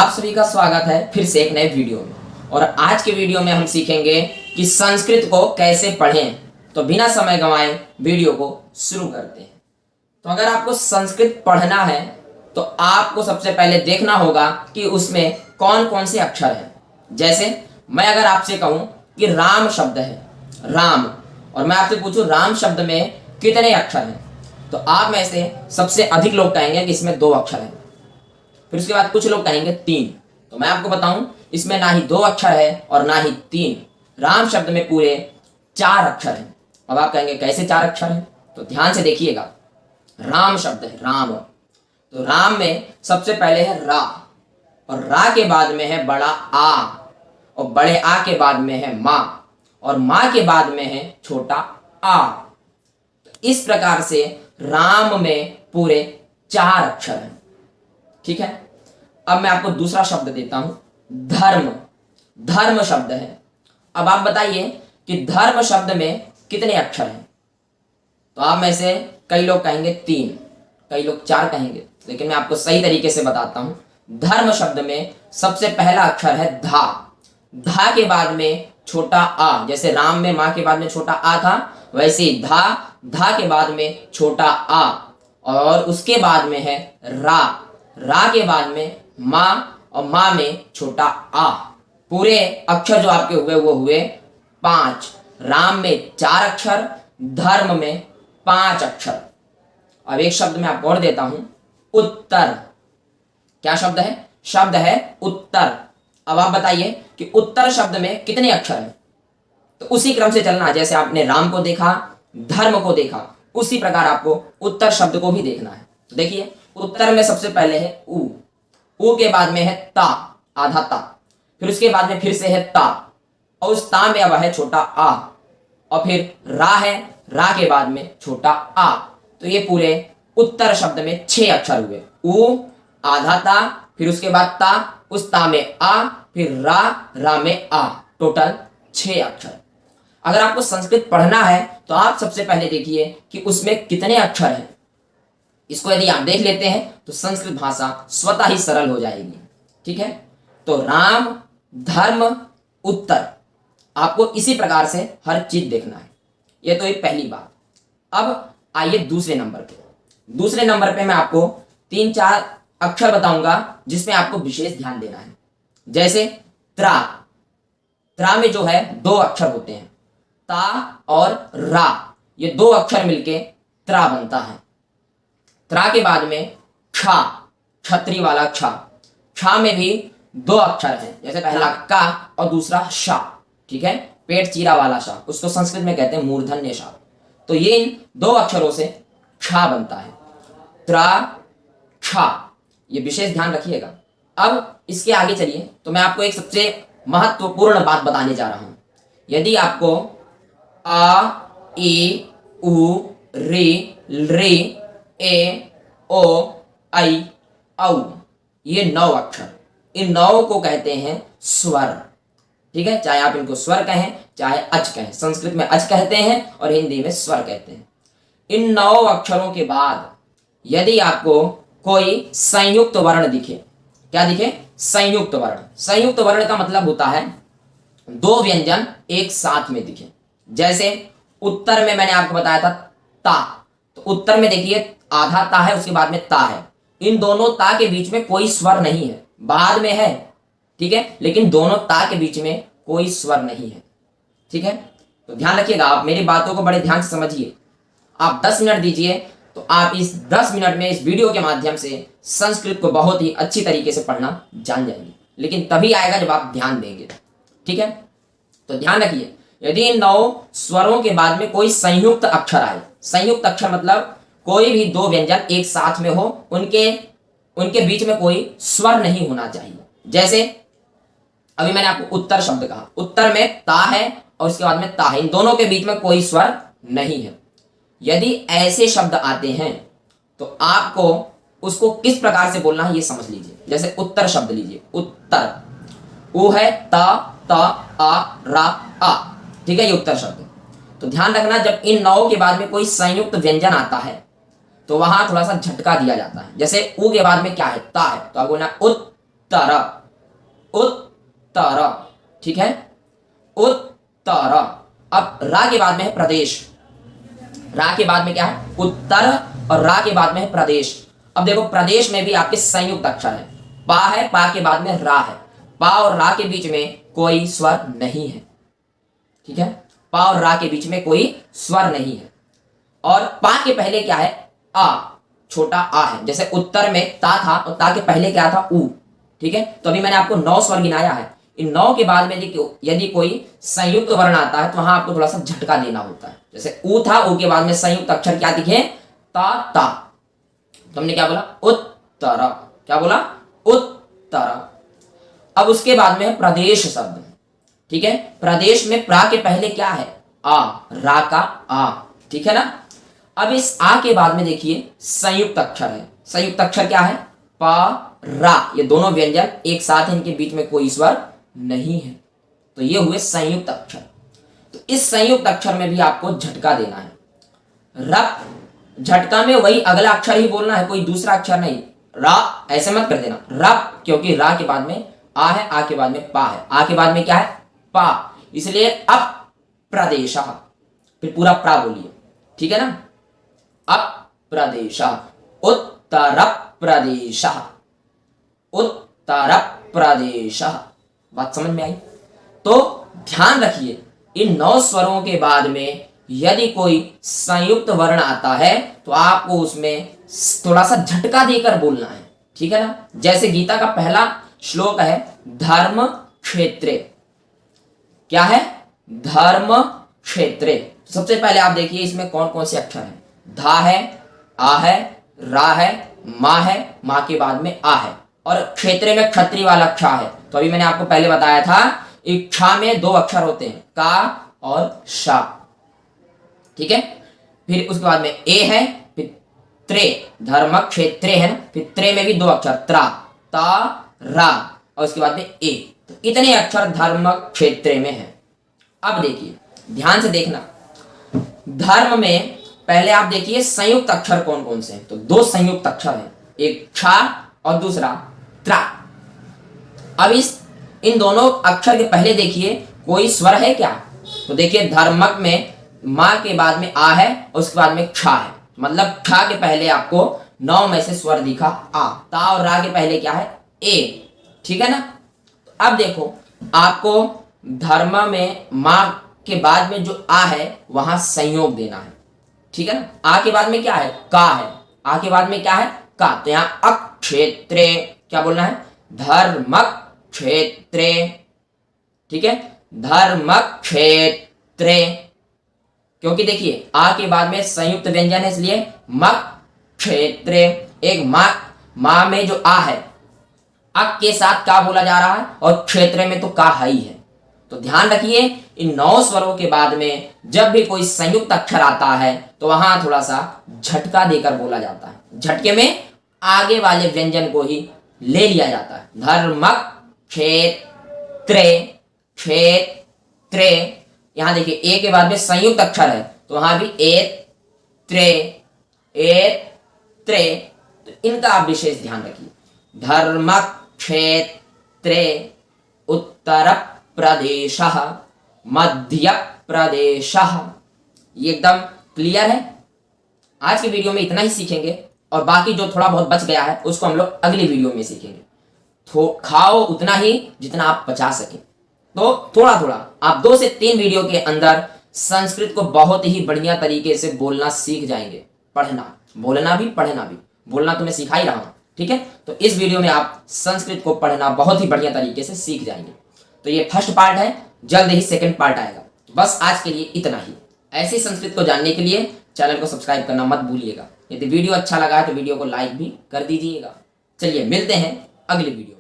आप सभी का स्वागत है फिर से एक नए वीडियो में। और आज के वीडियो में हम सीखेंगे कि संस्कृत को कैसे पढ़ें। तो बिना समय गंवाए वीडियो को शुरू करते हैं। तो अगर आपको संस्कृत पढ़ना है तो आपको सबसे पहले देखना होगा कि उसमें कौन कौन से अक्षर हैं। जैसे मैं अगर आपसे कहूं कि राम शब्द है, राम, और मैं आपसे पूछूं राम शब्द में कितने अक्षर हैं, तो आप में से सबसे अधिक लोग कहेंगे कि इसमें 2 अक्षर हैं। फिर उसके बाद कुछ लोग कहेंगे 3। तो मैं आपको बताऊं इसमें ना ही 2 अक्षर है और ना ही 3। राम शब्द में पूरे 4 अक्षर हैं। अब आप कहेंगे कैसे 4 अक्षर हैं, तो ध्यान से देखिएगा। राम शब्द है, राम, तो राम में सबसे पहले है रा, और रा के बाद में है बड़ा आ, और बड़े आ के बाद में है माँ, और माँ के बाद में है छोटा आ। तो इस प्रकार से राम में पूरे 4 अक्षर हैं। ठीक है। अब मैं आपको दूसरा शब्द देता हूं, धर्म। धर्म शब्द है। अब आप बताइए कि धर्म शब्द में कितने अक्षर हैं, तो आप में से कई लोग कहेंगे 3, कई लोग 4 कहेंगे, लेकिन मैं आपको सही तरीके से बताता हूं। धर्म शब्द में सबसे पहला अक्षर है धा। धा के बाद में छोटा आ, जैसे राम में माँ के बाद में छोटा आ था, वैसे ही धा, धा के बाद में छोटा आ, और उसके बाद में है रा, रा के बाद में माँ, और माँ में छोटा आ। पूरे अक्षर जो आपके हुए वो हुए 5। राम में 4 अक्षर, धर्म में 5 अक्षर। अब एक शब्द मैं आपको और देता हूं, उत्तर। क्या शब्द है? शब्द है उत्तर। अब आप बताइए कि उत्तर शब्द में कितने अक्षर हैं, तो उसी क्रम से चलना। जैसे आपने राम को देखा, धर्म को देखा, उसी प्रकार आपको उत्तर शब्द को भी देखना है। तो देखिए, उत्तर में सबसे पहले है ऊ, ऊ के बाद में है ता, आधा ता, फिर उसके बाद में फिर से है ता, और उस ता में अब है छोटा आ, और फिर रा है, रा के बाद में छोटा आ। तो ये पूरे उत्तर शब्द में 6 अक्षर हुए। ऊ, आधा ता, फिर उसके बाद ता, उस ता में आ, फिर रा, रा में आ, टोटल 6 अक्षर। अगर आपको संस्कृत पढ़ना है तो आप सबसे पहले देखिए कि उसमें कितने अक्षर हैं। इसको यदि आप देख लेते हैं तो संस्कृत भाषा स्वतः ही सरल हो जाएगी। ठीक है। तो राम, धर्म, उत्तर, आपको इसी प्रकार से हर चीज देखना है। ये तो एक पहली बात। अब आइए दूसरे नंबर पे। दूसरे नंबर पे मैं आपको 3-4 अक्षर बताऊंगा जिसमें आपको विशेष ध्यान देना है। जैसे त्रा। त्रा में जो है 2 अक्षर होते हैं, ता और रा, ये 2 अक्षर मिलके त्रा बनता है। त्रा के बाद में क्षा, छतरी वाला क्षा। क्षा में भी 2 अक्षर हैं, जैसे पहला का और दूसरा शा। ठीक है। पेट चीरा वाला शा, उसको संस्कृत में कहते हैं मूर्धन्य शा। तो ये इन 2 अक्षरों से क्षा बनता है, त्रा, क्षा। ये विशेष ध्यान रखिएगा। अब इसके आगे चलिए तो मैं आपको एक सबसे महत्वपूर्ण बात बताने जा रहा हूं। यदि आपको आ, ई, उ, री, ए, ओ, आई, औ, ये 9 अक्षर, इन 9 को कहते हैं स्वर। ठीक है। चाहे आप इनको स्वर कहें, चाहे अच कहें। संस्कृत में अच कहते हैं और हिंदी में स्वर कहते हैं। इन 9 अक्षरों के बाद यदि आपको कोई संयुक्त वर्ण दिखे, क्या दिखे? संयुक्त वर्ण। संयुक्त वर्ण का मतलब होता है 2 व्यंजन एक साथ में दिखे। जैसे उत्तर में मैंने आपको बताया था ता, तो उत्तर में देखिए आधा ता है, उसके बाद में ता है। इन दोनों ता के बीच में कोई स्वर नहीं है, बाद में है। ठीक है। लेकिन दोनों ता के बीच में कोई स्वर नहीं है। ठीक है। तो ध्यान रखिएगा, आप मेरी बातों को बड़े ध्यान से समझिए। आप 10 मिनट दीजिए तो आप इस 10 मिनट में इस वीडियो के माध्यम से संस्कृत को बहुत ही अच्छी तरीके से पढ़ना जान जाएंगे। लेकिन तभी आएगा जब आप ध्यान देंगे। ठीक है। तो ध्यान रखिए, यदि इन 9 स्वरों के बाद में कोई संयुक्त अक्षर आए, संयुक्त अक्षर मतलब कोई भी 2 व्यंजन एक साथ में हो, उनके बीच में कोई स्वर नहीं होना चाहिए। जैसे अभी मैंने आपको उत्तर शब्द कहा, उत्तर में ता है और उसके बाद में ता है, इन दोनों के बीच में कोई स्वर नहीं है। यदि ऐसे शब्द आते हैं तो आपको उसको किस प्रकार से बोलना है ये समझ लीजिए। जैसे उत्तर शब्द लीजिए, उत्तर, उ है ता, आ, रा, आ। ठीक है, ये उत्तर शब्द। तो ध्यान रखना, जब इन 9 के बाद में कोई संयुक्त व्यंजन आता है तो वहां थोड़ा सा झटका दिया जाता है। जैसे उ के बाद में क्या है? ता है, तो आप बोलना उत्तर, उत्तर, ठीक है, उत्तर। अब रा के बाद में है प्रदेश, रा के बाद में क्या है उत्तर और रा के बाद में है प्रदेश। अब देखो प्रदेश में भी आपके संयुक्त अक्षर है, पा है, पा के बाद में रा है, पा और रा के बीच में कोई स्वर नहीं है, ठीक है, पा और रा के बीच में कोई स्वर नहीं है। और पा के पहले क्या है आ, छोटा आ है, जैसे उत्तर में ता था और ता के पहले क्या था ऊ, ठीक है। तो अभी मैंने आपको 9 स्वर गिनाया है, इन 9 के बाद में यदि कोई संयुक्त वर्ण आता है तो वहां आपको थोड़ा सा झटका देना होता है। जैसे ऊ था, ऊ के बाद में संयुक्त अक्षर क्या दिखे ता, ता, तो हमने क्या बोला उत्तर, क्या बोला उत्तर। अब उसके बाद में है प्रदेश शब्द, ठीक है, प्रदेश में प्रा के पहले क्या है आ, रा का आ, ठीक है ना। अब इस आ के बाद में देखिए संयुक्त अक्षर है, संयुक्त अक्षर क्या है पा, रा, ये दोनों व्यंजन एक साथ है, इनके बीच में कोई स्वर नहीं है, तो ये हुए संयुक्त अक्षर। तो इस संयुक्त अक्षर में भी आपको झटका देना है। रप, झटका में वही अगला अक्षर ही बोलना है, कोई दूसरा अक्षर नहीं। रा ऐसे मत कर देना रप, क्योंकि रा के बाद में आ है, आ के बाद में पा है, आ के बाद में क्या है पा, इसलिए अब प्रदेश, फिर पूरा प्रा बोलिए, ठीक है ना। अब प्रदेश, उत्तर प्रदेश, उत्तर प्रदेश, बात समझ में आई। तो ध्यान रखिए इन 9 स्वरों के बाद में यदि कोई संयुक्त वर्ण आता है तो आपको उसमें थोड़ा सा झटका देकर बोलना है, ठीक है ना। जैसे गीता का पहला श्लोक है धर्म क्षेत्रे, क्या है धर्म क्षेत्रे। सबसे पहले आप देखिए इसमें कौन कौन से अक्षर हैं, धा है, आ है, रा है, मा है, माँ के बाद में आ है, और क्षेत्र में क्षत्रिय वाला क्षा है। तो अभी मैंने आपको पहले बताया था इच्छा में 2 अक्षर होते हैं का और शा, ठीक है। फिर उसके बाद में ए है, फिर त्रे, धर्म क्षेत्रे है ना, फिर त्रे में भी 2 अक्षर त्रा, ता, रा, और उसके बाद में ए, तो इतने अक्षर धर्म क्षेत्र में है। अब देखिए ध्यान से देखना, धर्म में पहले आप देखिए संयुक्त अक्षर कौन कौन से हैं, तो 2 संयुक्त अक्षर हैं, एक क्षा और दूसरा त्रा। अब इन दोनों अक्षर के पहले देखिए कोई स्वर है क्या, तो देखिए धर्मक में माँ के बाद में आ है और उसके बाद में क्षा है, मतलब क्षा के पहले आपको 9 में से स्वर दिखा आ, ता और रा के पहले क्या है ए, ठीक है ना। अब देखो आपको धर्म में माँ के बाद में जो आ है वहां संयोग देना है, ठीक है ना। आ के बाद में क्या है का है, आ के बाद में क्या है का, तो यहां अक्षेत्रे क्या बोलना है धर्मक क्षेत्रे, ठीक है, धर्मक क्षेत्रे, क्योंकि देखिए आ के बाद में संयुक्त व्यंजन है इसलिए मक क्षेत्रे। एक माँ में जो आ है अक के साथ का बोला जा रहा है और क्षेत्र में तो का ही है। तो ध्यान रखिए इन 9 स्वरों के बाद में जब भी कोई संयुक्त अक्षर आता है तो वहां थोड़ा सा झटका देकर बोला जाता है, झटके में आगे वाले व्यंजन को ही ले लिया जाता है। धर्मक क्षेत्रे, क्षेत्रे, यहां देखिए ए के बाद में संयुक्त अक्षर है तो वहां भी ए त्रे, ए त्रे, तो इनका आप विशेष ध्यान रखिए। धर्मक क्षेत्रे, उत्तर प्रदेश, मध्य प्रदेश, ये एकदम क्लियर है। आज की वीडियो में इतना ही सीखेंगे और बाकी जो थोड़ा बहुत बच गया है उसको हम लोग अगली वीडियो में सीखेंगे। खाओ उतना ही जितना आप पचा सकें, तो थोड़ा थोड़ा आप 2 से 3 वीडियो के अंदर संस्कृत को बहुत ही बढ़िया तरीके से बोलना सीख जाएंगे। पढ़ना, बोलना भी, पढ़ना भी, बोलना तो मैं सिखा ही रहा हूं, ठीक है। तो इस वीडियो में आप संस्कृत को पढ़ना बहुत ही बढ़िया तरीके से सीख जाएंगे। तो ये फर्स्ट पार्ट है, जल्द ही सेकंड पार्ट आएगा। बस आज के लिए इतना ही। ऐसी संस्कृत को जानने के लिए चैनल को सब्सक्राइब करना मत भूलिएगा। यदि वीडियो अच्छा लगा है तो वीडियो को लाइक भी कर दीजिएगा। चलिए मिलते हैं अगली वीडियो।